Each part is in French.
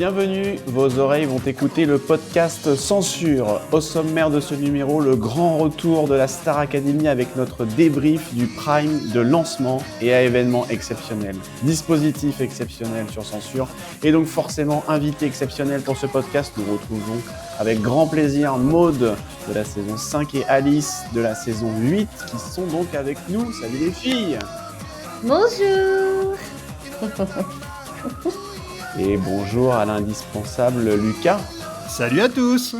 Bienvenue, vos oreilles vont écouter le podcast Censure. Au sommaire de ce numéro, le grand retour de la Star Academy avec notre débrief du prime de lancement et à événement exceptionnel. Dispositif exceptionnel sur Censure et donc forcément invité exceptionnel pour ce podcast. Nous retrouvons avec grand plaisir Maud de la saison 5 et Alice de la saison 8 qui sont donc avec nous. Salut les filles! Bonjour. Et bonjour à l'indispensable Lucas. Salut à tous.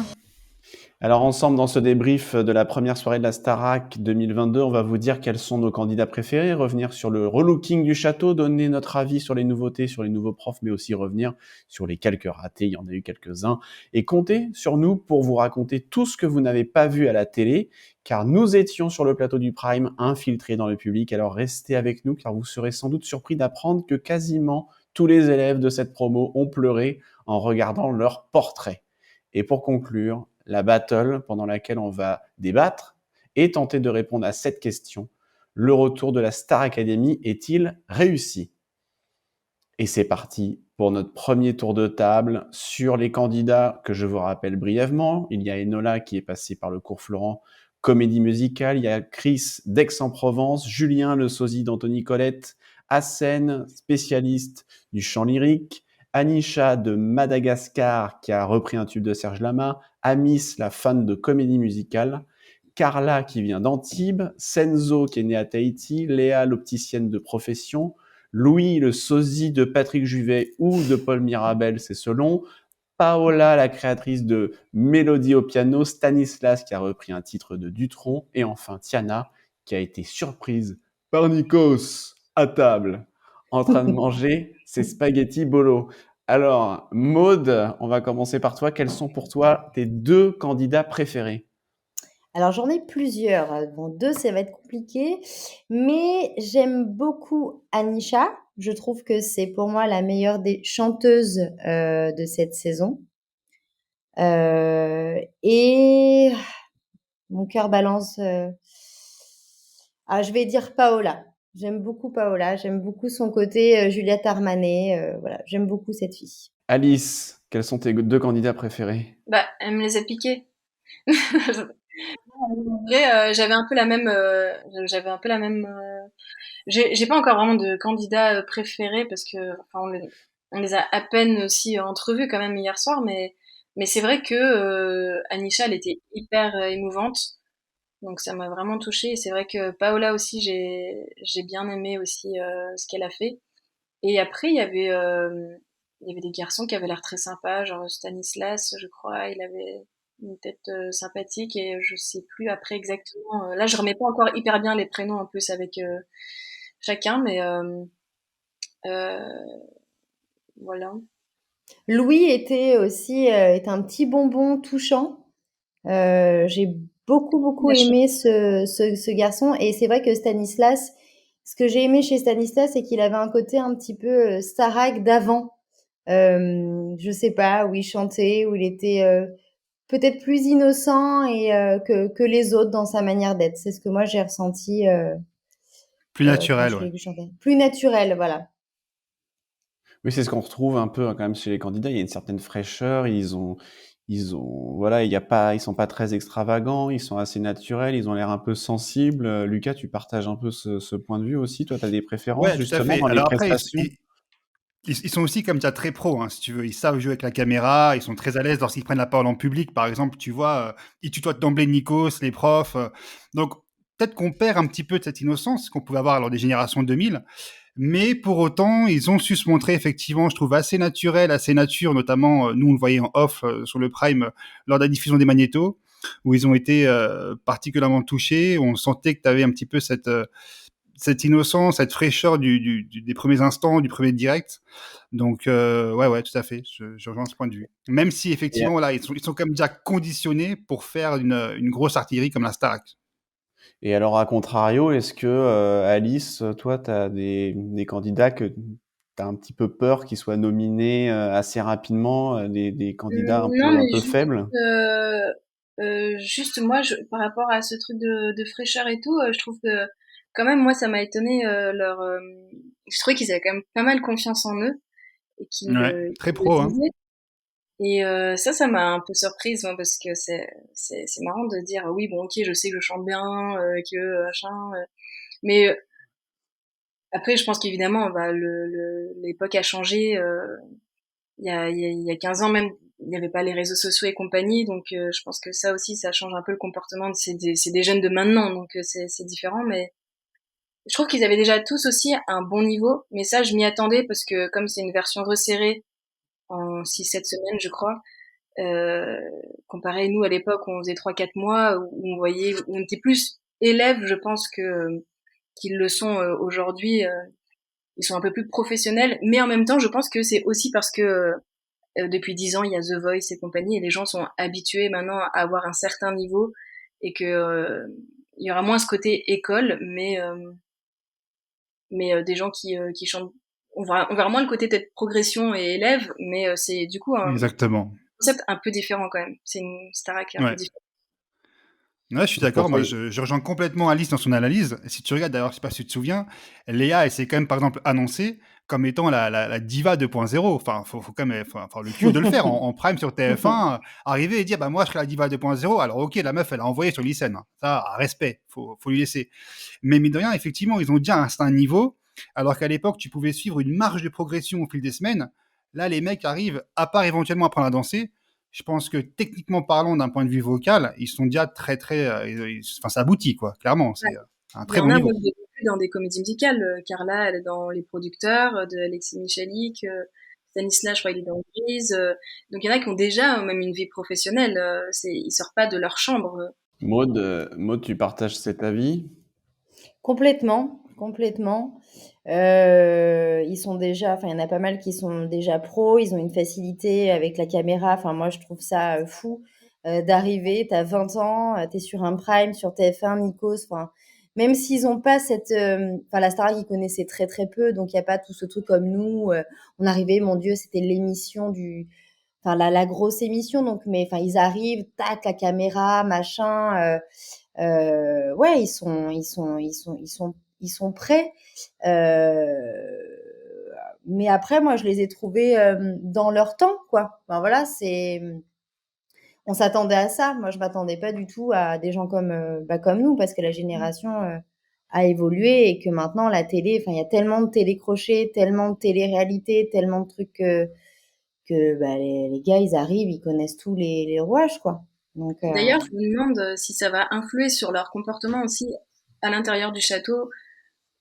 Alors ensemble, dans ce débrief de la première soirée de la Starac 2022, on va vous dire quels sont nos candidats préférés, revenir sur le relooking du château, donner notre avis sur les nouveautés, sur les nouveaux profs, mais aussi revenir sur les quelques ratés, il y en a eu quelques-uns, et comptez sur nous pour vous raconter tout ce que vous n'avez pas vu à la télé, car nous étions sur le plateau du Prime, infiltrés dans le public, alors restez avec nous, car vous serez sans doute surpris d'apprendre que quasiment tous les élèves de cette promo ont pleuré en regardant leur portrait. Et pour conclure, la battle pendant laquelle on va débattre et tenter de répondre à cette question. Le retour de la Star Academy est-il réussi? Et c'est parti pour notre premier tour de table sur les candidats que je vous rappelle brièvement. Il y a Enola qui est passé par le cours Florent, comédie musicale. Il y a Chris d'Aix-en-Provence, Julien le sosie d'Anthony Colette, Hassen, spécialiste du chant lyrique, Anisha de Madagascar qui a repris un tube de Serge Lama, Amis, la fan de comédie musicale, Carla qui vient d'Antibes, Senzo qui est né à Tahiti, Léa l'opticienne de profession, Louis le sosie de Patrick Juvet ou de Paul Mirabel, c'est selon, Paola la créatrice de Mélodie au piano, Stanislas qui a repris un titre de Dutronc, et enfin Tiana qui a été surprise par Nikos à table en train de manger ses spaghettis bolo. Alors, Maud, on va commencer par toi. Quels sont pour toi tes deux candidats préférés? Alors j'en ai plusieurs. Bon, 2, ça va être compliqué, mais j'aime beaucoup Anisha. Je trouve que c'est pour moi la meilleure des chanteuses de cette saison. Et mon cœur balance. Je vais dire Paola. J'aime beaucoup Paola. J'aime beaucoup son côté Juliette Armanet. Voilà, j'aime beaucoup cette fille. Alice, quels sont tes deux candidats préférés? Elle me les a piqués. En vrai, j'avais un peu la même. J'ai pas encore vraiment de candidat préféré parce que, enfin, on les a à peine aussi entrevus quand même hier soir, mais c'est vrai que Anisha, elle était hyper émouvante, donc ça m'a vraiment touchée. Et c'est vrai que Paola aussi, j'ai bien aimé aussi ce qu'elle a fait. Et après, il y avait des garçons qui avaient l'air très sympas, genre Stanislas, je crois, il avait une tête sympathique et je sais plus après exactement. Là, je remets pas encore hyper bien les prénoms en plus avec chacun, mais euh, voilà. Louis était aussi est un petit bonbon touchant. J'ai beaucoup La ch- aimé ce garçon et c'est vrai que Stanislas, ce que j'ai aimé chez Stanislas, c'est qu'il avait un côté un petit peu Starac d'avant. Je sais pas, où il chantait, où il était peut-être plus innocent et que les autres dans sa manière d'être. C'est ce que moi j'ai ressenti Plus quand naturel, je ouais. l'ai vu chanter. Plus naturel, voilà. Oui, c'est ce qu'on retrouve un peu quand même chez les candidats. Il y a une certaine fraîcheur. Voilà, ils sont pas très extravagants. Ils sont assez naturels. Ils ont l'air un peu sensibles. Lucas, tu partages un peu ce point de vue aussi. Toi, tu as des préférences Ouais, tout à justement fait. dans les Alors après, prestations? ils sont aussi comme ça très pros, hein, si tu veux. Ils savent jouer avec la caméra, ils sont très à l'aise lorsqu'ils prennent la parole en public. Par exemple, tu vois, ils tutoient d'emblée Nikos, les profs. Donc, peut-être qu'on perd un petit peu de cette innocence qu'on pouvait avoir lors des générations 2000. Mais pour autant, ils ont su se montrer effectivement, je trouve, assez naturel, assez nature. Notamment, nous, on le voyait en off sur le Prime lors de la diffusion des Magnétos, où ils ont été particulièrement touchés. On sentait que tu avais un petit peu cette innocence, cette fraîcheur des premiers instants, du premier direct. Donc, ouais, tout à fait. Je rejoins ce point de vue. Même si, Et, effectivement, là, ils sont comme déjà conditionnés pour faire une grosse artillerie comme la Starac. et alors, à contrario, est-ce que Alice, toi, tu as des candidats que tu as un petit peu peur qu'ils soient nominés assez rapidement, des candidats Non, un mais peu faibles? juste moi, par rapport à ce truc de fraîcheur et tout, je trouve que quand même, moi, ça m'a étonné je trouvais qu'ils avaient quand même pas mal confiance en eux et Ouais, très qu'ils le pro, hein. disaient. Et ça m'a un peu surprise, moi, parce que c'est marrant de dire oui, bon, ok, je sais que je chante bien, que machin, mais après, je pense qu'évidemment, bah, l'époque a changé. Il y a 15 ans même, il n'y avait pas les réseaux sociaux et compagnie, donc je pense que ça aussi, ça change un peu le comportement. C'est des jeunes de maintenant, donc c'est différent, mais je trouve qu'ils avaient déjà tous aussi un bon niveau, mais ça, je m'y attendais parce que comme c'est une version resserrée en 6-7 semaines, je crois, euh, comparé nous à l'époque où on faisait 3-4 mois, où on voyait, où on était plus élèves, je pense que qu'ils le sont aujourd'hui. Ils sont un peu plus professionnels, mais en même temps, je pense que c'est aussi parce que depuis 10 ans, il y a The Voice et compagnie, et les gens sont habitués maintenant à avoir un certain niveau, et que il y aura moins ce côté école, mais des gens qui chantent, on verra moins le côté peut-être progression et élève, mais c'est du coup un Exactement. concept un peu différent quand même. C'est une Starac un peu Ouais. différente. Ouais, je suis Donc pour d'accord. toi, Moi, je rejoins complètement Alice dans son analyse. Si tu regardes, d'ailleurs, je sais pas si tu te souviens, Léa, elle s'est quand même, par exemple, annoncée comme étant la diva 2.0. Enfin, faut quand même avoir le culot de le faire en prime sur TF1, arriver et dire, bah, moi, je serai la diva 2.0. Alors, ok, la meuf, elle a envoyé sur l'ICN. Ça, respect, faut lui laisser. Mais mine de rien, effectivement, ils ont déjà un niveau, alors qu'à l'époque, tu pouvais suivre une marge de progression au fil des semaines. Là, les mecs arrivent, à part éventuellement apprendre à danser, je pense que techniquement parlant, d'un point de vue vocal, ils sont déjà très, enfin, ça aboutit, quoi. Clairement, Ouais. c'est un Il y très en bon a, moi, niveau. que j'ai vu dans des comédies musicales. Carla, elle est dans Les Producteurs, de Alexis Michalik. Stanislas, je crois, il est dans Grise. Donc, il y en a qui ont déjà même une vie professionnelle. Ils sortent pas de leur chambre. Maud, tu partages cet avis? Complètement, complètement. Ils sont déjà, enfin, il y en a pas mal qui sont déjà pros. Ils ont une facilité avec la caméra. Enfin, moi, je trouve ça fou d'arriver. T'as 20 ans, t'es sur un prime, sur TF1, Nikos. Enfin, même s'ils ont pas cette, enfin, la Starac, ils connaissaient très très peu, donc il y a pas tout ce truc comme nous. On arrivait, mon Dieu, c'était l'émission enfin, la grosse émission. Donc, mais enfin, ils arrivent, tac, la caméra, machin. Ouais, ils sont prêts. Mais après, moi, je les ai trouvés dans leur temps, quoi. Ben voilà, on s'attendait à ça. Moi, je m'attendais pas du tout à des gens comme nous, parce que la génération a évolué et que maintenant la télé, enfin, il y a tellement de télécrochets, tellement de télé-réalité, tellement de trucs que bah, les gars, ils arrivent, ils connaissent tous les rouages, quoi. Donc, D'ailleurs, je me demande si ça va influer sur leur comportement aussi à l'intérieur du château,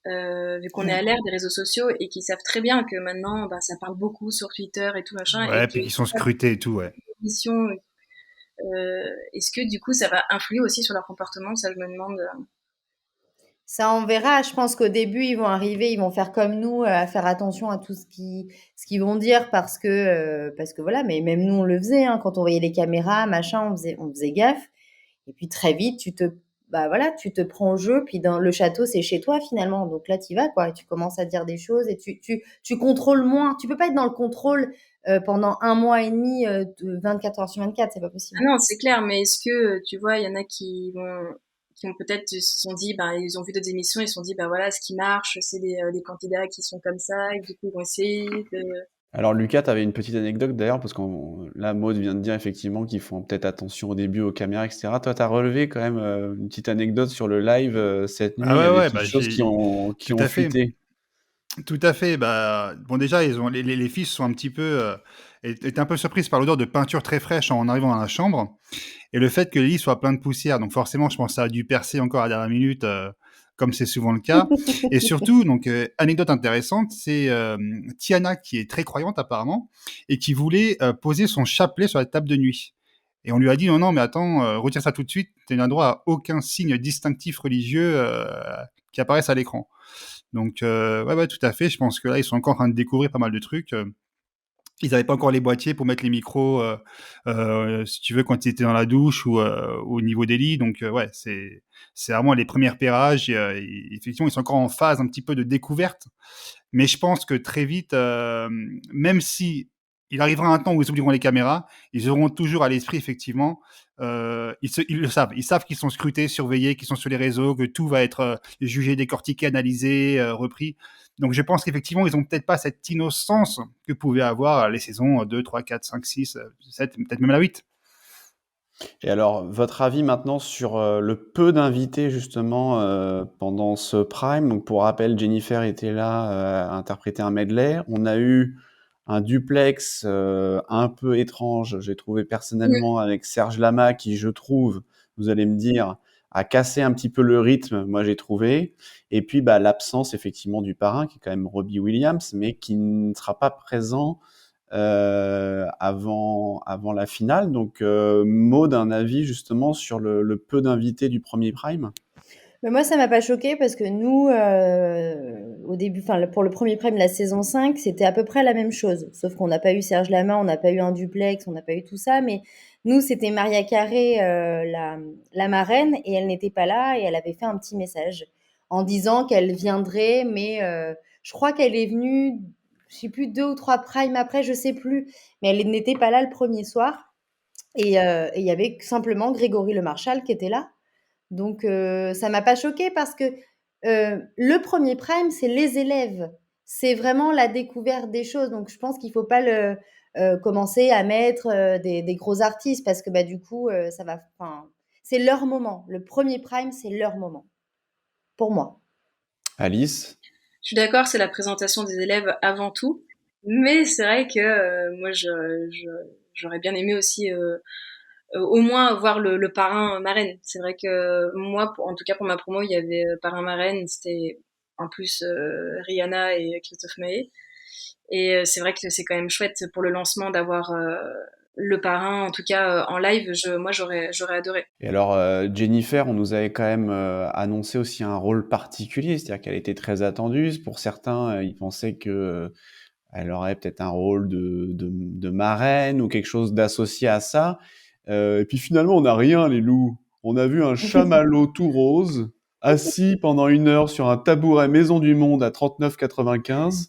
vu qu'on est à l'ère des réseaux sociaux et qu'ils savent très bien que maintenant, bah, ça parle beaucoup sur Twitter et tout machin, et Ouais, que puis qu'ils sont scrutés et tout, ouais. l'émission, est-ce que du coup ça va influer aussi sur leur comportement? Ça, je me demande. ça, on verra. Je pense qu'au début, ils vont arriver, ils vont faire comme nous, à faire attention à tout ce qu'ils vont dire parce que voilà. Mais même nous, on le faisait, hein, quand on voyait les caméras, machin, on faisait gaffe. Et puis très vite, bah voilà, tu te prends au jeu. Puis dans le château, c'est chez toi finalement. Donc là, tu vas quoi. Et tu commences à dire des choses et tu contrôles moins. Tu peux pas être dans le contrôle pendant un mois et demi, 24 heures sur 24. C'est pas Ah possible. non, c'est clair, mais est-ce que tu vois, il y en a qui ont peut-être se sont dit, bah, ils ont vu d'autres émissions, ils se sont dit, bah voilà, ce qui marche, c'est des candidats qui sont comme ça, et du coup, ils vont essayer de... Alors Lucas, tu avais une petite anecdote d'ailleurs, parce que là, Maud vient de dire effectivement qu'ils font peut-être attention au début aux caméras, etc. Toi, tu as relevé quand même une petite anecdote sur le live cette nuit. Ah Il y ouais, avait des ouais, petites bah choses qui tout ont à fait. fuité. Tout à fait. Bah, bon, déjà, les filles sont un petit peu, étaient un peu surprises par l'odeur de peinture très fraîche en arrivant dans la chambre. Et le fait que les lits soient pleins de poussière. Donc, forcément, je pense que ça a dû percer encore à la dernière minute, comme c'est souvent le cas. Et surtout, donc, anecdote intéressante, c'est Tiana, qui est très croyante apparemment, et qui voulait poser son chapelet sur la table de nuit. Et on lui a dit, non, non, mais attends, retire ça tout de suite, tu n'as droit à aucun signe distinctif religieux qui apparaisse à l'écran. Donc, ouais, ouais, tout à fait. Je pense que là, ils sont encore en train de découvrir pas mal de trucs. Ils n'avaient pas encore les boîtiers pour mettre les micros, si tu veux, quand ils étaient dans la douche ou au niveau des lits. Donc, ouais, c'est vraiment les premiers repérages. Effectivement, ils sont encore en phase un petit peu de découverte. Mais je pense que très vite, même si il arrivera un temps où ils oublieront les caméras, ils auront toujours à l'esprit, effectivement, Ils le savent. Ils savent qu'ils sont scrutés, surveillés, qu'ils sont sur les réseaux, que tout va être jugé, décortiqué, analysé, repris. Donc je pense qu'effectivement, ils ont peut-être pas cette innocence que pouvaient avoir les saisons 2, 3, 4, 5, 6, 7, peut-être même la 8. Et alors, votre avis maintenant sur le peu d'invités justement pendant ce prime. Donc, pour rappel, Jennifer était là à interpréter un medley. On a eu un duplex un peu étrange, j'ai trouvé personnellement, avec Serge Lama, qui, je trouve, vous allez me dire, a cassé un petit peu le rythme, moi j'ai trouvé. Et puis, l'absence effectivement du parrain, qui est quand même Robbie Williams, mais qui ne sera pas présent avant la finale. Donc, Maud, un avis justement sur le peu d'invités du premier prime? Mais moi, ça m'a pas choqué parce que nous, au début, enfin, pour le premier prime de la saison 5, c'était à peu près la même chose. Sauf qu'on n'a pas eu Serge Lama, on n'a pas eu un duplex, on n'a pas eu tout ça. Mais nous, c'était Maria Carré, la marraine, et elle n'était pas là et elle avait fait un petit message en disant qu'elle viendrait, mais je crois qu'elle est venue, je sais plus, 2 ou 3 primes après, je sais plus. Mais elle n'était pas là le premier soir. Et il y avait simplement Grégory Le Marchal qui était là. Donc, ça m'a pas choquée parce que le premier prime, c'est les élèves. C'est vraiment la découverte des choses. Donc, je pense qu'il faut pas commencer à mettre des gros artistes parce que du coup, ça va. Enfin, c'est leur moment. Le premier prime, c'est leur moment. Pour moi. Alice? Je suis d'accord, c'est la présentation des élèves avant tout. Mais c'est vrai que moi, j'aurais bien aimé aussi au moins voir le parrain marraine. C'est vrai que moi, en tout cas pour ma promo, il y avait parrain marraine, c'était en plus Rihanna et Christophe Maé. Et c'est vrai que c'est quand même chouette pour le lancement d'avoir le parrain, en tout cas en live. Moi, j'aurais adoré. Et alors, Jennifer, on nous avait quand même annoncé aussi un rôle particulier, c'est-à-dire qu'elle était très attendue. Pour certains, ils pensaient que elle aurait peut-être un rôle de marraine ou quelque chose d'associé à ça. Et puis finalement, on n'a rien, les loups. On a vu un chamallow tout rose, assis pendant 1 heure sur un tabouret Maison du Monde à 39,95.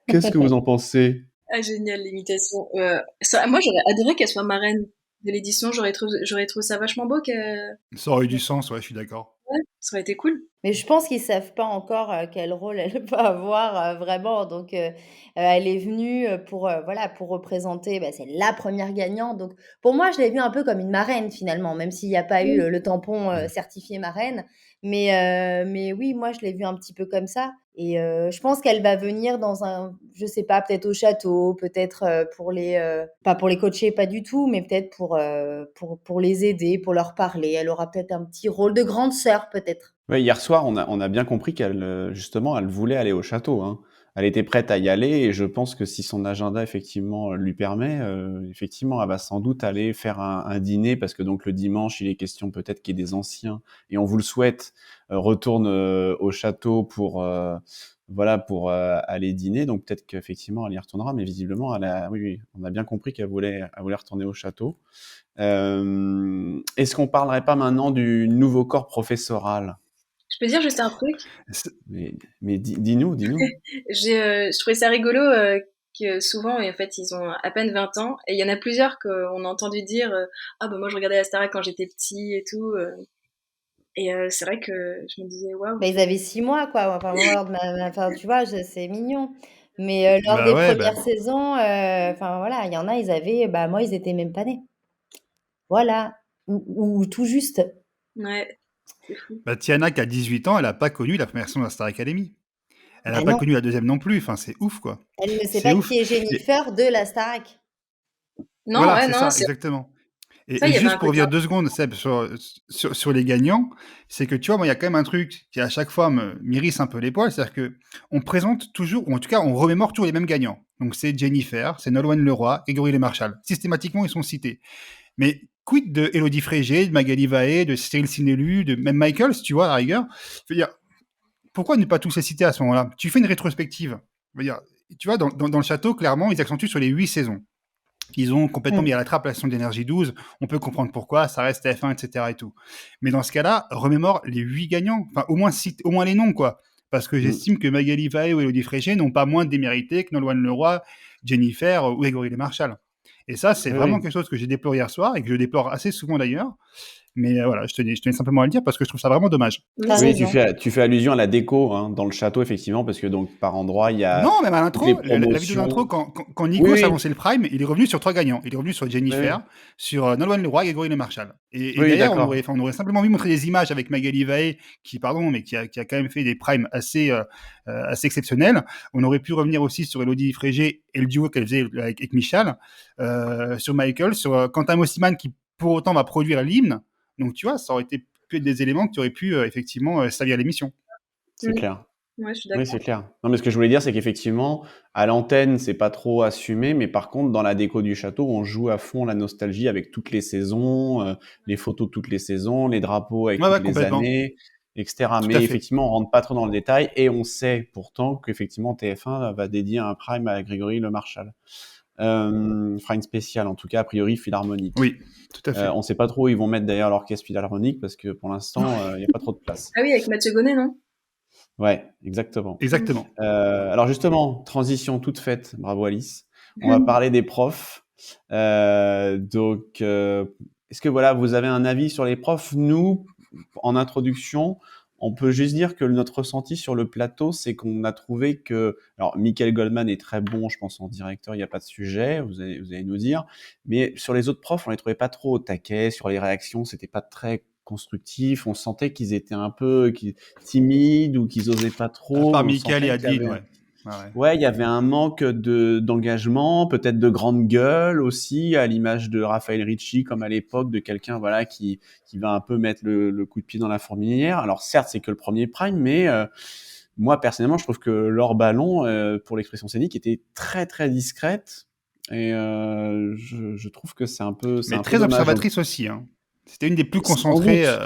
Qu'est-ce que vous en pensez? Ah, génial, l'imitation. Moi, j'aurais adoré qu'elle soit marraine de l'édition. J'aurais trouvé ça vachement beau qu'elle. Ça aurait eu du sens, ouais, je suis d'accord. Ouais, ça aurait été cool. Mais je pense qu'ils savent pas encore quel rôle elle va avoir vraiment. Donc, elle est venue pour voilà, pour représenter. C'est la première gagnante. Donc, pour moi, je l'ai vue un peu comme une marraine finalement, même s'il n'y a pas eu le tampon certifié marraine. Mais oui, moi, je l'ai vue un petit peu comme ça. Et je pense qu'elle va venir dans je sais pas, peut-être au château, peut-être pas pour les coacher, pas du tout, mais peut-être pour les aider, pour leur parler. Elle aura peut-être un petit rôle de grande sœur, peut-être. Ouais, hier soir, on a bien compris qu'elle, justement, elle voulait aller au château, hein. Elle était prête à y aller et je pense que si son agenda effectivement lui permet, effectivement, elle va sans doute aller faire un dîner parce que donc le dimanche, il est question peut-être qu'il y ait des anciens et on vous le souhaite, retournent, au château pour, voilà, pour, aller dîner. Donc peut-être qu'effectivement elle y retournera, mais visiblement oui, oui, on a bien compris elle voulait retourner au château. Est-ce qu'on parlerait pas maintenant du nouveau corps professoral? Je peux dire juste un truc. Mais dis-nous. Je trouvais ça rigolo que souvent, en fait, ils ont à peine 20 ans. Et il y en a plusieurs qu'on a entendu dire ah, moi, je regardais la Starac quand j'étais petit et tout. Et c'est vrai que je me disais waouh. Ils avaient 6 mois, quoi. Enfin, tu vois, c'est mignon. Mais lors des Ouais, premières saisons, enfin voilà, il y en a, ils avaient, moi, ils étaient même pas nés. Voilà. Ou tout juste. Ouais, c'est fou. Tiana qui a 18 ans, elle a pas connu la première saison de la Star Academy. Elle n'a pas Non, connu la deuxième non plus. Enfin, c'est ouf, quoi. elle ne sait C'est pas ouf. qui est Et Jennifer de la Starac. Non, voilà, ouais, c'est non, ça, exactement. ça, Et il y avait juste un pour côté. revenir 2 secondes, Seb, sur les gagnants, c'est que tu vois, moi, il y a quand même un truc qui à chaque fois m'irrisse un peu les poils, c'est-à-dire que on présente toujours, ou en tout cas, on remémore toujours les mêmes gagnants. Donc c'est Jennifer, c'est Nolwenn Leroy, Grégory Le Marchal. Systématiquement, ils sont cités. Mais quid de Élodie Frégé, de Magali Vaé, de Cyril Sinélu, de même Michael, si tu vois, à la rigueur. Je veux dire, pourquoi ne pas tous les citer à ce moment-là? Tu fais une rétrospective. Je veux dire, tu vois, dans le château, clairement, ils accentuent sur les 8 saisons. Ils ont complètement mis à la trappe la saison d'énergie 12. On peut comprendre pourquoi, ça reste F1, etc. et tout. Mais dans ce cas-là, remémore les 8 gagnants. Enfin, au moins les noms, quoi. Parce que j'estime que Magali Vaé ou Élodie Frégé n'ont pas moins démérité que Nolwenn Leroy, Jennifer ou Grégory Le Marchal. Et ça, c'est Oui, vraiment oui. quelque chose que j'ai déploré hier soir et que je déplore assez souvent d'ailleurs. Mais voilà, je tenais simplement à le dire parce que je trouve ça vraiment dommage. T'as Oui, raison. tu fais allusion à la déco hein, dans le château, effectivement, parce que donc par endroit, il y a Non, même à toutes les l'intro, la vidéo d'intro, promotions. quand Oui, Nikos a oui, lancé le Prime, il est revenu sur 3 gagnants. Il est revenu sur oui, oui, Jennifer, sur Nolwenn Leroy et Grégory Le Marchal. Et oui, derrière, d'accord. on aurait simplement vu montrer des images avec Magali Vae, qui a quand même fait des primes assez exceptionnels. On aurait pu revenir aussi sur Elodie Frégé et le duo qu'elle faisait avec Michel, sur Michael, sur Quentin Mosiman qui pour autant va produire l'hymne. Donc tu vois, ça aurait été pu être des éléments qui auraient pu effectivement servir à l'émission. C'est clair. Ouais, je suis Oui, d'accord. c'est clair. Non, mais ce que je voulais dire, c'est qu'effectivement, à l'antenne, c'est pas trop assumé, mais par contre, dans la déco du château, on joue à fond la nostalgie avec toutes les saisons, les photos de toutes les saisons, les drapeaux avec Ouais, toutes ouais, les complètement. années, etc. Tout à Mais fait. effectivement, on rentre pas trop dans le détail et on sait pourtant qu'effectivement, TF1 va dédier un prime à Grégory Le Marchal. Fera une spéciale, en tout cas, a priori, philharmonique. Oui, tout à fait. On sait pas trop où ils vont mettre d'ailleurs l'orchestre philharmonique parce que pour l'instant, il y a pas trop de place. Ah oui, avec Mathieu Gonnet, non? Ouais, exactement. Exactement. Alors justement, transition toute faite, bravo Alice. On va parler des profs. Est-ce que voilà, vous avez un avis sur les profs? Nous, en introduction, on peut juste dire que notre ressenti sur le plateau, c'est qu'on a trouvé que, alors Michael Goldman est très bon, je pense en directeur, il n'y a pas de sujet, vous allez nous dire, mais sur les autres profs, on les trouvait pas trop au taquet, sur les réactions, c'était pas très constructif, on sentait qu'ils étaient un peu timides ou qu'ils osaient pas À trop, part on Michael et sentait qu'il y Adeline, avait ouais. Ouais, ouais. ouais, il y avait un manque d'engagement, peut-être de grande gueule aussi, à l'image de Raphaël Ricci, comme à l'époque, de quelqu'un voilà qui va un peu mettre le coup de pied dans la fourmilière. Alors certes, c'est que le premier prime, mais moi personnellement, je trouve que Laure Ballon, pour l'expression scénique, était très très discrète et je trouve que c'est Mais un peu très dommage. Donc, observatrice aussi, hein. C'était une des plus sans concentrées, doute,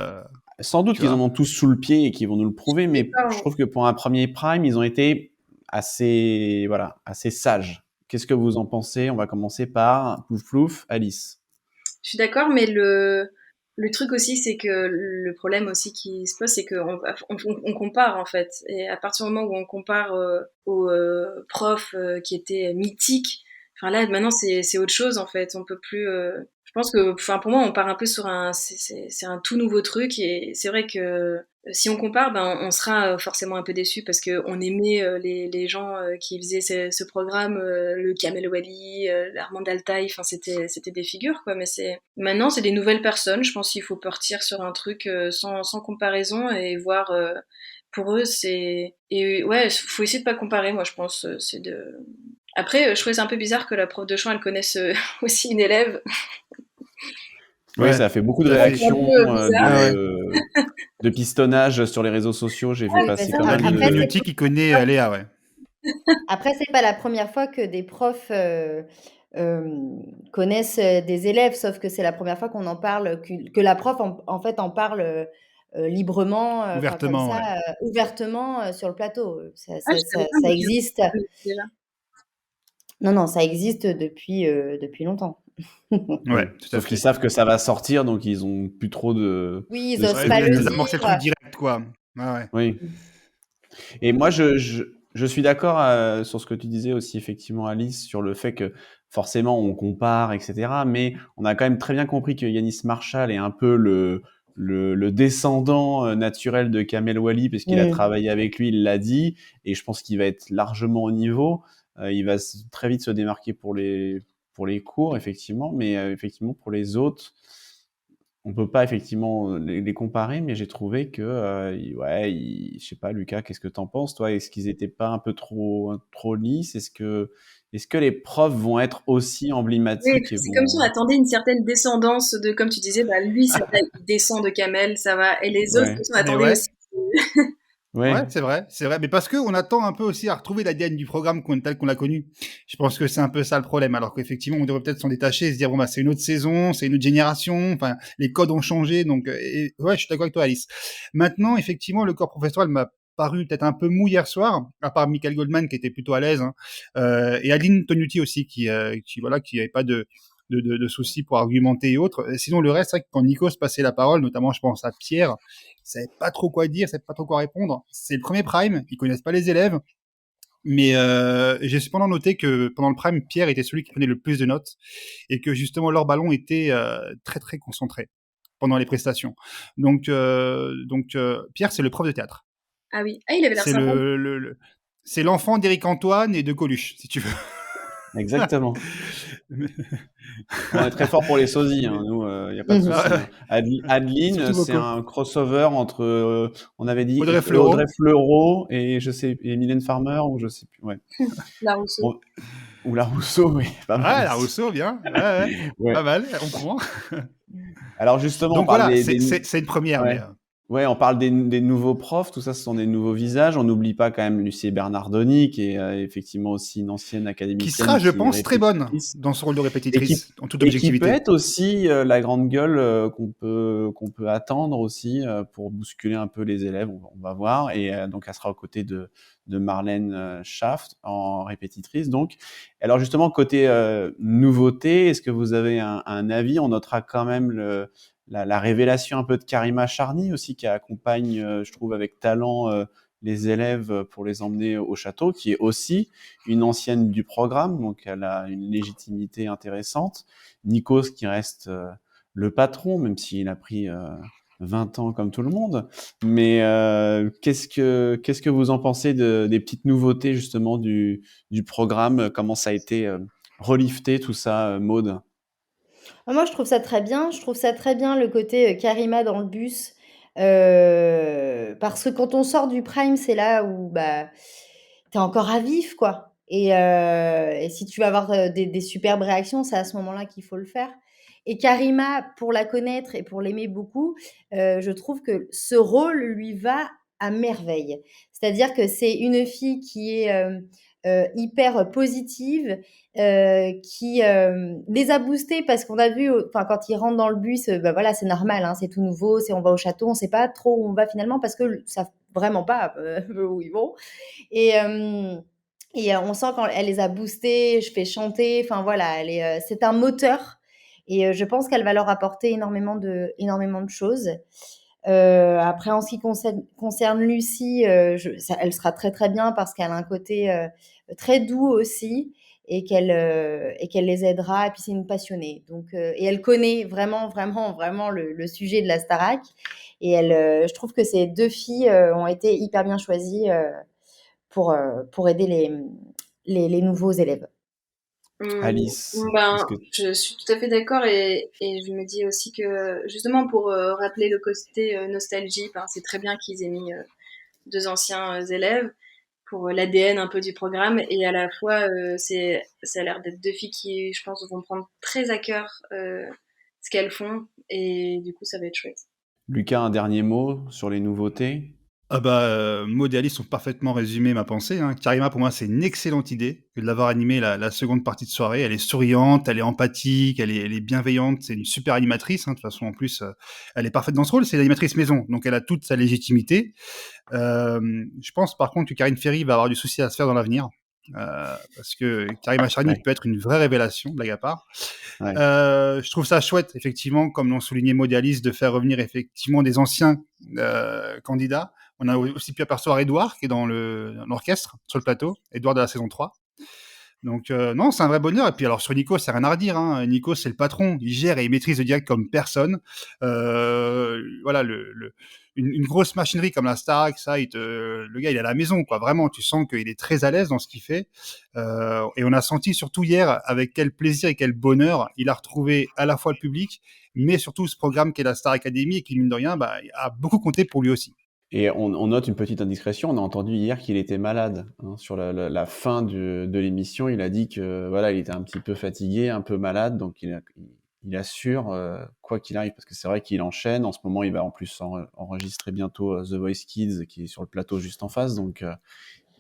sans doute tu qu'ils en vois. ont tous sous le pied et qu'ils vont nous le Je prouver, suis mais je d'accord. trouve que pour un premier prime, ils ont été assez, voilà, assez sages. Qu'est-ce que vous en pensez? On va commencer par Plouf Plouf, Alice. Je suis d'accord, mais le truc aussi, c'est que le problème aussi qui se pose, c'est qu'on compare en fait. Et à partir du moment où on compare aux profs qui étaient mythiques, enfin là maintenant c'est autre chose en fait. On peut plus. Je pense que, enfin pour moi, on part un peu sur c'est un tout nouveau truc et c'est vrai que si on compare, ben on sera forcément un peu déçu parce que on aimait les gens qui faisaient ce programme, le Kamel Wally, l'Armand Altaï, enfin c'était des figures quoi. Mais c'est maintenant c'est des nouvelles personnes. Je pense qu'il faut partir sur un truc sans comparaison et voir. Pour eux, c'est et ouais, faut essayer de pas comparer. Moi, je pense c'est de. Après, je trouvais c'est un peu bizarre que la prof de chant elle connaisse aussi une élève. Oui, Ouais, ça a fait beaucoup de tout à fait. C'est un réactions, peu bizarre. Ouais, ouais. de pistonnage sur les réseaux sociaux. J'ai vu Oui, mais passer ça, pas mal Adeline après, de. c'est Cognotti qui connaît Léa, ouais. après, c'est pas la première fois que des profs connaissent des élèves, sauf que c'est la première fois qu'on en parle, que la prof en fait en parle librement, enfin comme Ouvertement, ça, ouais. ouvertement sur le plateau. Ah, je savais pas Ça moi, qu'il y existe. avait déjà. Non, non, ça existe depuis longtemps. Ouais, Oui, tout à sauf qu'ils fait. savent que ça va sortir, donc ils ont plus trop Oui, ils de osent Ouais, ils pas voulaient le scrupules. amorcer le truc dire. direct, quoi. Ouais, ouais. Oui. Et moi, je suis d'accord sur ce que tu disais aussi, effectivement, Alice, sur le fait que forcément on compare, etc. Mais on a quand même très bien compris que Yanis Marshall est un peu le descendant naturel de Kamel Wally, parce qu'il a Mm. travaillé avec lui, il l'a dit, et je pense qu'il va être largement au niveau. Il va très vite se démarquer pour les cours, effectivement, mais effectivement pour les autres. On peut pas effectivement les comparer, mais j'ai trouvé que, ouais, je sais pas, Lucas, qu'est-ce que t'en penses, toi? Est-ce qu'ils étaient pas un peu trop lisses? Est-ce que les profs vont être aussi Oui, emblématiques et c'est comme si on vont, attendait une certaine descendance de, comme tu disais, bah lui, il descend de Kamel, ça va. Et les autres, ouais, comme si on Mais attendait ouais, aussi. ouais, ouais, c'est vrai, c'est vrai. Mais parce qu'on attend un peu aussi à retrouver l'ADN du programme tel qu'on l'a connu. Je pense que c'est un peu ça le problème. Alors qu'effectivement, on devrait peut-être s'en détacher et se dire, bon, bah, c'est une autre saison, c'est une autre génération. Enfin, les codes ont changé. Donc, ouais, je suis d'accord avec toi, Alice. Maintenant, effectivement, le corps professoral m'a paru peut-être un peu mou hier soir, à part Michael Goldman qui était plutôt à l'aise, hein. Et Adeline Tognuti aussi voilà, qui avait pas de soucis pour argumenter et autres. Sinon, le reste, c'est vrai que quand Nikos passait la parole, notamment, je pense à Pierre, ils savaient pas trop quoi dire, ils savaient pas trop quoi répondre. C'est le premier prime, ils connaissent pas les élèves. Mais j'ai cependant noté que pendant le prime, Pierre était celui qui prenait le plus de notes et que justement leur ballon était très très concentré pendant les prestations. Pierre, c'est le prof de théâtre. Ah oui. Ah, il avait l'air C'est sympa. c'est l'enfant d'Éric Antoine et de Coluche, si tu veux. Exactement. On est très fort pour les sosies, hein, nous, il n'y a pas de Mhm. souci. Ah ouais. Hein. Adeline, Surtout c'est vocaux. un crossover entre, on avait dit Audrey Audrey Fleurot. Fleurot et Mylène Farmer, ou je sais plus, ouais. La Rousseau. Bon, ou la Rousseau, oui, pas mal Ouais, la aussi. Rousseau, bien. Ouais. Ouais. Pas mal, on prend. Alors justement, on Donc parle voilà, c'est une première, mais ouais. Ouais, on parle des nouveaux profs, tout ça, ce sont des nouveaux visages. On n'oublie pas quand même Lucie Bernardoni, qui est effectivement aussi une ancienne qui sera, académicienne, je qui est pense, très bonne répétitrice. dans son rôle de Et qui, répétitrice, en toute et qui peut objectivité. être aussi la grande gueule qu'on peut attendre aussi pour bousculer un peu les élèves, on va voir. Et donc, elle sera aux côtés de Marlène Schaft en répétitrice. Donc, alors justement, côté nouveauté, est-ce que vous avez un avis? On notera quand même la révélation un peu de Karima Charny aussi, qui accompagne, je trouve, avec talent les élèves pour les emmener au château, qui est aussi une ancienne du programme, donc elle a une légitimité intéressante. Nikos qui reste le patron, même s'il a pris 20 ans comme tout le monde. Mais qu'est-ce que vous en pensez des petites nouveautés justement du programme? Comment ça a été relifté tout ça, Maude? Moi, je trouve ça très bien. Je trouve ça très bien le côté Karima dans le bus. Parce que quand on sort du prime, c'est là où bah, tu es encore à vif, quoi. Et si tu veux avoir des superbes réactions, c'est à ce moment-là qu'il faut le faire. Et Karima, pour la connaître et pour l'aimer beaucoup, je trouve que ce rôle lui va à merveille. C'est-à-dire que c'est une fille qui est hyper positive, qui les a boostés parce qu'on a vu, enfin quand ils rentrent dans le bus, bah voilà, c'est normal, hein, c'est tout nouveau, c'est on va au château, on sait pas trop où on va finalement parce que savent vraiment pas où ils vont. Et, on sent qu'elle les a boostés, je fais chanter, enfin voilà, c'est un moteur. Et je pense qu'elle va leur apporter énormément de choses. Après, en ce qui concerne Lucie, elle sera très très bien parce qu'elle a un côté très doux aussi et qu'elle les aidera. Et puis c'est une passionnée. Donc, et elle connaît vraiment le sujet de la Starac. Et je trouve que ces deux filles ont été hyper bien choisies pour aider les nouveaux élèves. Alice, est-ce Ben, que je suis tout à fait d'accord et je me dis aussi que justement pour rappeler le côté nostalgie, ben, c'est très bien qu'ils aient mis deux anciens élèves pour l'ADN un peu du programme et à la fois ça a l'air d'être deux filles qui je pense vont prendre très à cœur ce qu'elles font et du coup ça va être chouette. Lucas, un dernier mot sur les nouveautés? Ah bah, Maud et Alice ont parfaitement résumé ma pensée, hein. Karima, pour moi, c'est une excellente idée que de l'avoir animée la seconde partie de soirée. Elle est souriante, elle est empathique, elle est bienveillante, c'est une super animatrice, hein. De toute façon, en plus, elle est parfaite dans ce rôle, c'est l'animatrice maison, donc elle a toute sa légitimité. Je pense par contre que Karine Ferry va avoir du souci à se faire dans l'avenir, parce que Karima Charny Ouais, peut être une vraie révélation, blague à part. ouais. Je trouve ça chouette, effectivement, comme l'ont souligné Maud et Alice, de faire revenir effectivement des anciens candidats. On a aussi pu apercevoir Edouard, qui est dans l'orchestre, sur le plateau, Edouard de la saison 3. Donc, non, c'est un vrai bonheur. Et puis, alors, sur Nico, c'est rien à redire, hein. Nico, c'est le patron. Il gère et il maîtrise le direct comme personne. Voilà, une grosse machinerie comme la Starac, ça, le gars, il est à la maison, quoi. Vraiment, tu sens qu'il est très à l'aise dans ce qu'il fait. Et on a senti, surtout hier, avec quel plaisir et quel bonheur il a retrouvé à la fois le public, mais surtout ce programme qu'est la Star Academy et qui, mine de rien, bah, a beaucoup compté pour lui aussi. Et on note une petite indiscrétion. On a entendu hier qu'il était malade, hein, sur la fin de l'émission. Il a dit que voilà, il était un petit peu fatigué, un peu malade, donc il assure quoi qu'il arrive, parce que c'est vrai qu'il enchaîne. En ce moment, il va en plus enregistrer bientôt The Voice Kids, qui est sur le plateau juste en face. Donc,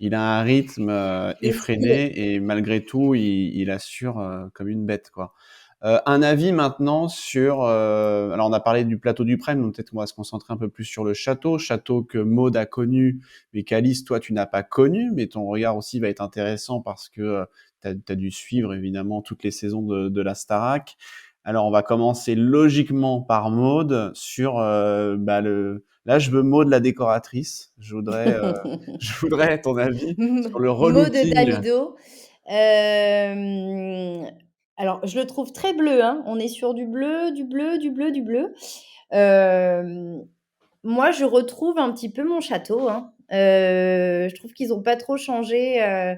il a un rythme effréné et malgré tout, il assure comme une bête, quoi. Un avis maintenant sur... alors on a parlé du plateau du Prême, donc peut-être qu'on va se concentrer un peu plus sur le château que Maud a connu, mais qu'Alice, toi, tu n'as pas connu, mais ton regard aussi va être intéressant parce que tu as dû suivre évidemment toutes les saisons de la Starac. Alors on va commencer logiquement par Maud sur Là, je veux Maud, la décoratrice. Je voudrais ton avis sur le Maud relooking. Damido. Alors, je le trouve très bleu, hein. On est sur du bleu, du bleu, du bleu, du bleu. Moi, je retrouve un petit peu mon château, hein. Je trouve qu'ils n'ont pas trop changé. Je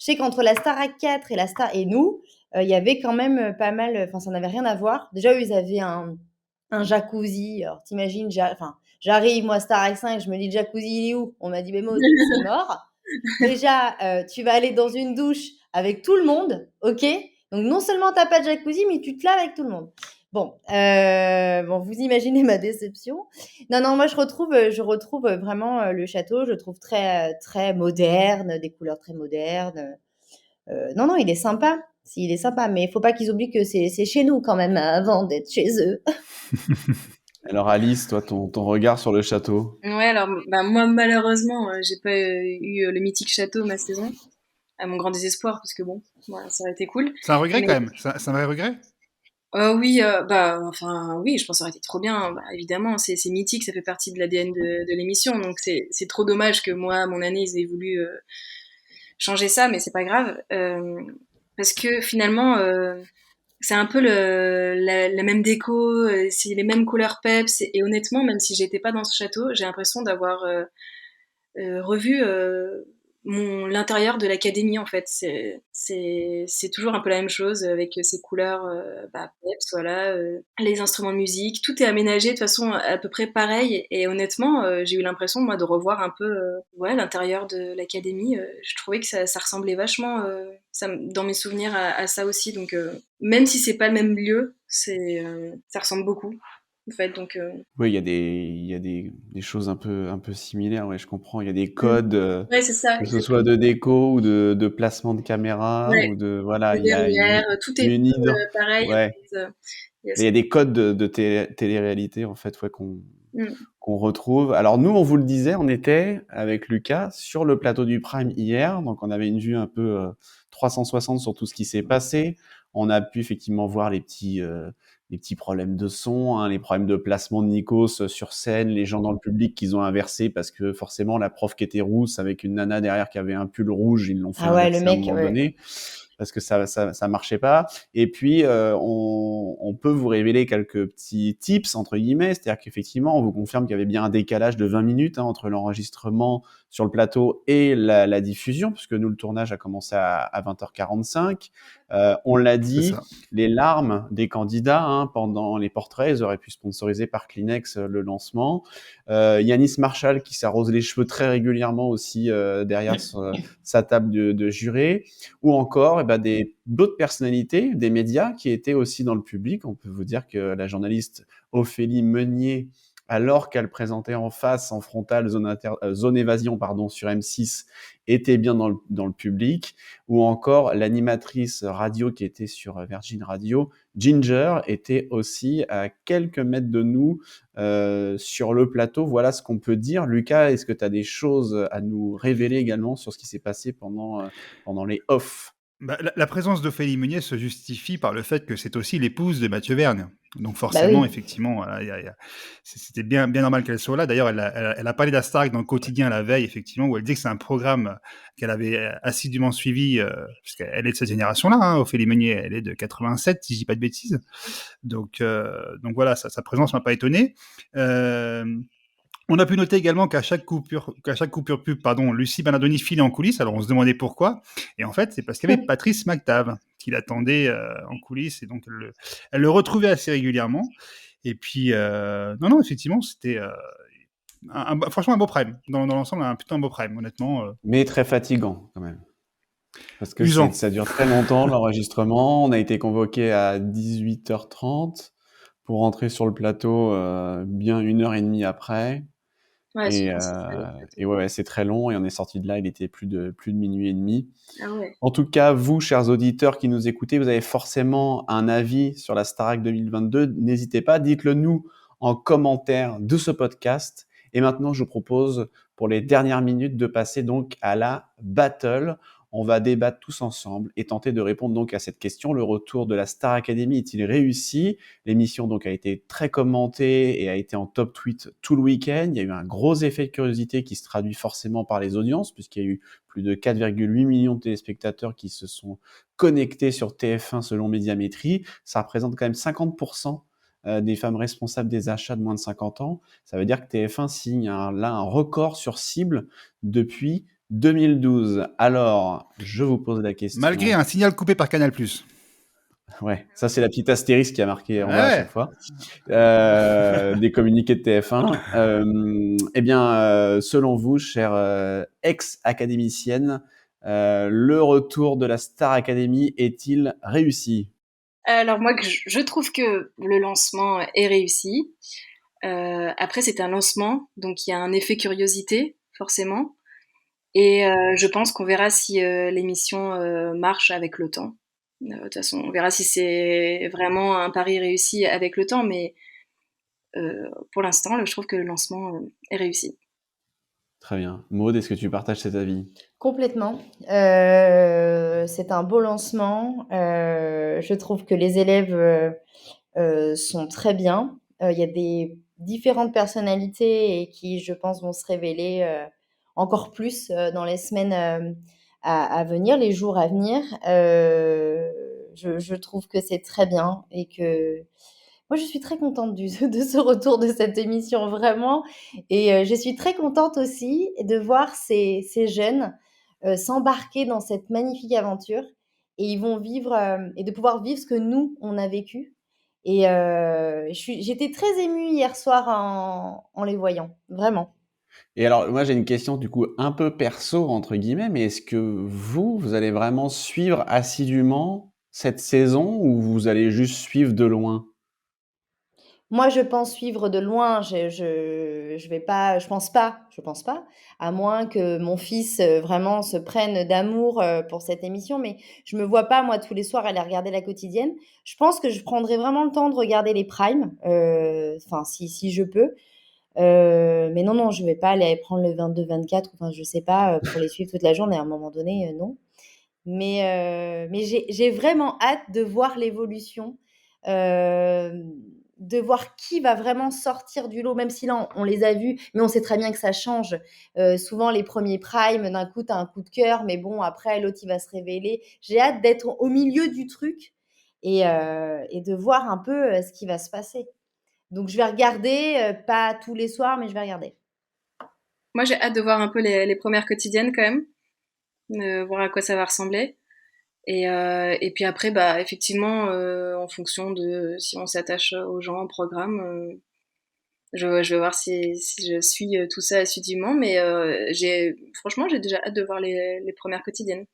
sais qu'entre la Starac 4 et la Star et nous, il y avait quand même pas mal. Enfin, ça n'avait rien à voir. Déjà, eux, ils avaient un jacuzzi. Alors, t'imagines, j'arrive, moi, Starac 5, je me dis, le jacuzzi, il est où? On m'a dit, mais Maud, c'est mort. Déjà, tu vas aller dans une douche avec tout le monde, ok? Donc, non seulement t'as pas de jacuzzi, mais tu te laves avec tout le monde. Bon, vous imaginez ma déception. Non, moi, je retrouve vraiment le château. Je le trouve très, très moderne, des couleurs très modernes. Non, il est sympa. Si, il est sympa, mais il faut pas qu'ils oublient que c'est chez nous quand même avant d'être chez eux. Alors Alice, toi, ton regard sur le château. Ouais, alors moi malheureusement, j'ai pas eu le mythique château ma saison, à mon grand désespoir parce que bon, voilà, ça aurait été cool. C'est un regret Mais quand même. C'est un vrai regret. oui, enfin oui, je pense que ça aurait été trop bien. Bah, évidemment, c'est mythique, ça fait partie de l'ADN de l'émission, donc c'est trop dommage que moi, à mon année, ils aient voulu changer ça, mais c'est pas grave, parce que finalement, c'est un peu la même déco, c'est les mêmes couleurs peps, et honnêtement, même si j'étais pas dans ce château, j'ai l'impression d'avoir revu l'intérieur de l'académie en fait. C'est toujours un peu la même chose avec ces couleurs peps, voilà, les instruments de musique, tout est aménagé de façon à peu près pareille. Et honnêtement, j'ai eu l'impression moi de revoir un peu l'intérieur de l'académie. Je trouvais que ça ressemblait vachement dans mes souvenirs à ça aussi. Donc même si c'est pas le même lieu, ça ressemble beaucoup en fait. Donc Oui, il y a des choses un peu similaires, ouais, je comprends. Il y a des codes, ouais, c'est ça, que ce soit de exactement. déco ou de placement de caméra Ouais, ou voilà, de derrière, tout est pareil en ouais. fait. Il y a des codes de télé-réalité, en fait, ouais, Mm. qu'on retrouve. Alors nous, on vous le disait, on était avec Lucas sur le plateau du Prime hier, donc on avait une vue un peu 360 sur tout ce qui s'est passé. On a pu effectivement voir les petits problèmes de son, hein, les problèmes de placement de Nikos sur scène, les gens dans le public qu'ils ont inversé parce que forcément la prof qui était rousse avec une nana derrière qui avait un pull rouge, ils l'ont fait Ah ouais, le inverser à un mec, moment ouais. donné parce que ça marchait pas. Et puis, on peut vous révéler quelques petits tips, entre guillemets, c'est-à-dire qu'effectivement, on vous confirme qu'il y avait bien un décalage de 20 minutes entre l'enregistrement sur le plateau et la diffusion, puisque nous, le tournage a commencé à 20h45. On l'a C'est dit, ça. les larmes des candidats pendant les portraits, ils auraient pu sponsoriser par Kleenex le lancement. Yanis Marshall qui s'arrose les cheveux très régulièrement aussi derrière sa table de juré, ou encore d'autres personnalités des médias qui étaient aussi dans le public. On peut vous dire que la journaliste Ophélie Meunier, alors qu'elle présentait en face, en frontal, Zone Évasion sur M6, était bien dans le public, ou encore l'animatrice radio qui était sur Virgin Radio, Ginger, était aussi à quelques mètres de nous sur le plateau. Voilà ce qu'on peut dire. Lucas, est-ce que tu as des choses à nous révéler également sur ce qui s'est passé pendant les off? La présence d'Ophélie Meunier se justifie par le fait que c'est aussi l'épouse de Mathieu Vergne. Donc Bah forcément, oui. effectivement, voilà, c'était bien normal qu'elle soit là. D'ailleurs, elle a parlé d'Astarac dans le quotidien la veille, effectivement, où elle dit que c'est un programme qu'elle avait assidûment suivi, puisqu'elle est de cette génération-là. Hein, Ophélie Meunier, elle est de 87, si je dis pas de bêtises. Donc voilà, sa présence m'a pas étonné. On a pu noter également qu'à chaque coupure pub, Lucie Bernardoni filait en coulisses. Alors on se demandait pourquoi. Et en fait, c'est parce qu'il y avait Patrice McTav qui l'attendait en coulisses. Et donc elle le retrouvait assez régulièrement. Et puis, non, effectivement, c'était franchement un beau prime. Dans l'ensemble, un putain de beau prime, honnêtement. Mais très fatigant quand même. Parce que Usant. ça dure très longtemps l'enregistrement. On a été convoqué à 18h30 pour rentrer sur le plateau bien 1h30 après. Ouais, Et, souvent, c'est ça, les plateaux. ouais, c'est très long. Et on est sorti de là, il était plus de minuit et demi. Ah ouais. En tout cas, vous, chers auditeurs qui nous écoutez, vous avez forcément un avis sur la Starac 2022. N'hésitez pas, dites-le nous en commentaire de ce podcast. Et maintenant, je vous propose pour les dernières minutes de passer donc à la battle. On va débattre tous ensemble et tenter de répondre donc à cette question. Le retour de la Star Academy est-il réussi? L'émission donc a été très commentée et a été en top tweet tout le week-end. Il y a eu un gros effet de curiosité qui se traduit forcément par les audiences, puisqu'il y a eu plus de 4,8 millions de téléspectateurs qui se sont connectés sur TF1 selon Médiamétrie. Ça représente quand même 50% des femmes responsables des achats de moins de 50 ans. Ça veut dire que TF1 signe là un record sur cible depuis 2012. Alors, je vous pose la question. Malgré un signal coupé par Canal+. Ouais, ça c'est la petite astérisque qui a marqué en bas à Ouais. chaque fois. Des communiqués de TF1. Selon vous, chère ex-académicienne, le retour de la Star Academy est-il réussi? Alors moi, je trouve que le lancement est réussi. Après, c'est un lancement, donc il y a un effet curiosité, forcément. Et je pense qu'on verra si l'émission marche avec le temps. De toute façon, on verra si c'est vraiment un pari réussi avec le temps, mais pour l'instant, je trouve que le lancement est réussi. Très bien. Maud, est-ce que tu partages cet avis? Complètement. C'est un beau lancement. Je trouve que les élèves sont très bien. Il y a des différentes personnalités et qui, je pense, vont se révéler encore plus dans les semaines à venir, les jours à venir. Je trouve que c'est très bien et que moi, je suis très contente de ce retour de cette émission, vraiment. Et je suis très contente aussi de voir ces jeunes s'embarquer dans cette magnifique aventure. Et ils vont vivre, et de pouvoir vivre ce que nous, on a vécu. Et j'étais très émue hier soir en les voyant, vraiment. Et alors, moi, j'ai une question du coup un peu perso, entre guillemets, mais est-ce que vous allez vraiment suivre assidûment cette saison ou vous allez juste suivre de loin? Moi, je pense suivre de loin. Je vais pas, je pense pas, à moins que mon fils vraiment se prenne d'amour pour cette émission. Mais je me vois pas moi tous les soirs aller regarder la quotidienne. Je pense que je prendrai vraiment le temps de regarder les primes, enfin si je peux. Mais non, je vais pas aller prendre le 22-24. Enfin, je sais pas pour les suivre toute la journée. À un moment donné, non. Mais j'ai vraiment hâte de voir l'évolution, de voir qui va vraiment sortir du lot, même si là, on les a vus, mais on sait très bien que ça change. Souvent, les premiers primes, d'un coup, tu as un coup de cœur, mais bon, après, l'autre, il va se révéler. J'ai hâte d'être au milieu du truc et de voir un peu ce qui va se passer. Donc, je vais regarder, pas tous les soirs, mais je vais regarder. Moi, j'ai hâte de voir un peu les premières quotidiennes quand même, voir à quoi ça va ressembler. Et puis après, bah, effectivement, en fonction de si on s'attache aux gens, au programme, je vais voir si je suis tout ça assidûment. Mais franchement, j'ai déjà hâte de voir les premières quotidiennes.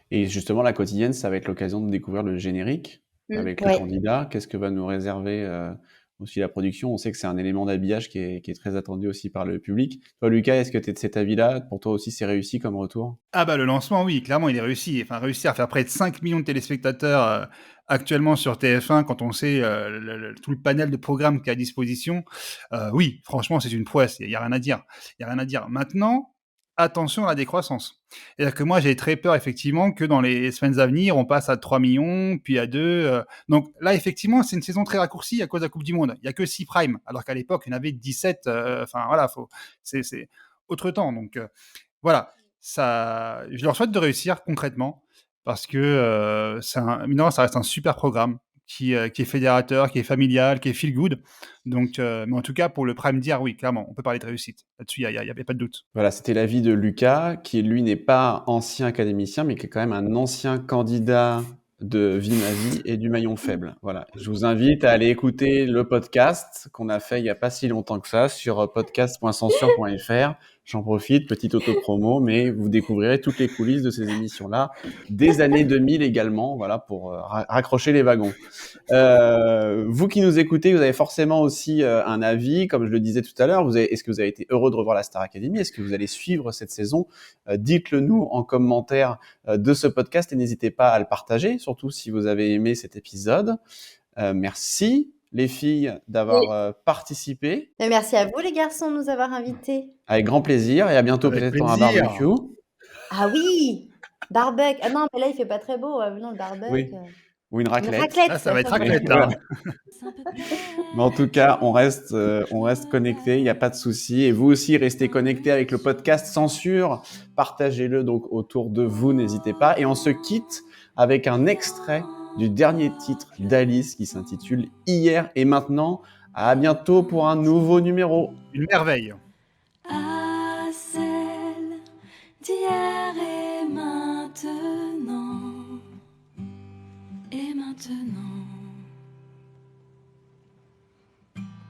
Et justement, la quotidienne, ça va être l'occasion de découvrir le générique avec les Ouais. candidats. Qu'est-ce que va nous réserver aussi la production? On sait que c'est un élément d'habillage qui est très attendu aussi par le public. Toi, Lucas, est-ce que tu es de cet avis-là? Pour toi aussi, c'est réussi comme retour? Ah bah le lancement, oui, clairement, il est réussi. Enfin, réussir à faire près de 5 millions de téléspectateurs actuellement sur TF1, quand on sait tout le panel de programmes qu'il y a à disposition, oui, franchement, c'est une prouesse. Il y a rien à dire. Il y a rien à dire. Maintenant, attention à la décroissance. C'est-à-dire que moi, j'ai très peur, effectivement, que dans les semaines à venir, on passe à 3 millions, puis à 2. Donc là, effectivement, c'est une saison très raccourcie à cause de la Coupe du Monde. Il y a que 6 primes, alors qu'à l'époque, il y en avait 17. Enfin, voilà, c'est autre temps. Donc, voilà. Ça, je leur souhaite de réussir concrètement parce que évidemment, ça reste un super programme qui est fédérateur, qui est familial, qui est feel good. Donc, mais en tout cas, pour le Prime Dire, oui, clairement, on peut parler de réussite. Là-dessus, il y a pas de doute. Voilà, c'était l'avis de Lucas, qui lui n'est pas ancien académicien, mais qui est quand même un ancien candidat de Vie ma vie et du Maillon faible. Voilà. Je vous invite à aller écouter le podcast qu'on a fait il n'y a pas si longtemps que ça sur podcast.censure.fr. J'en profite, petite auto-promo, mais vous découvrirez toutes les coulisses de ces émissions-là, des années 2000 également, voilà, pour raccrocher les wagons. Vous qui nous écoutez, vous avez forcément aussi un avis, comme je le disais tout à l'heure. Est-ce que vous avez été heureux de revoir la Star Academy? Est-ce que vous allez suivre cette saison? Dites-le nous en commentaire de ce podcast et n'hésitez pas à le partager, surtout si vous avez aimé cet épisode. Merci les filles d'avoir participé. Et merci à vous les garçons de nous avoir invités. Avec grand plaisir et à bientôt Avec peut-être pour un plaisir. barbecue. Ah oui! Barbecue. Ah non, mais là, il fait pas très beau. Non, le Oui, barbecue. ou une Une raclette. raclette, Là, ça va être très bien. raclette, Ouais. là. Mais en tout cas, on reste connecté, il n'y a pas de souci. Et vous aussi, restez connectés avec le podcast Censure. Partagez-le donc autour de vous, n'hésitez pas. Et on se quitte avec un extrait du dernier titre d'Alice qui s'intitule Hier et maintenant. À bientôt pour un nouveau numéro. Une merveille. À celle d'hier et maintenant. Et maintenant.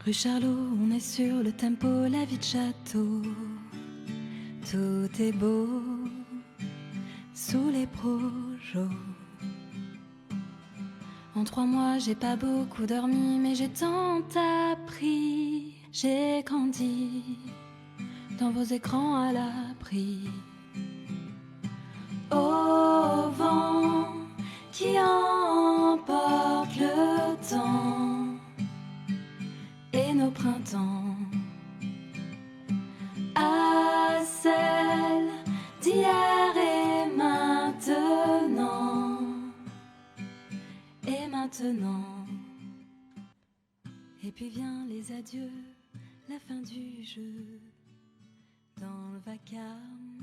Rue Charlot, on est sur le tempo, la vie de château. Tout est beau sous les projos. En 3 mois, j'ai pas beaucoup dormi, mais j'ai tant appris. J'ai grandi dans vos écrans à l'abri. Au vent qui emporte le temps et nos printemps. À celle d'hier et maintenant. Et maintenant. Et puis vient les adieux, la fin du jeu. Dans le vacarme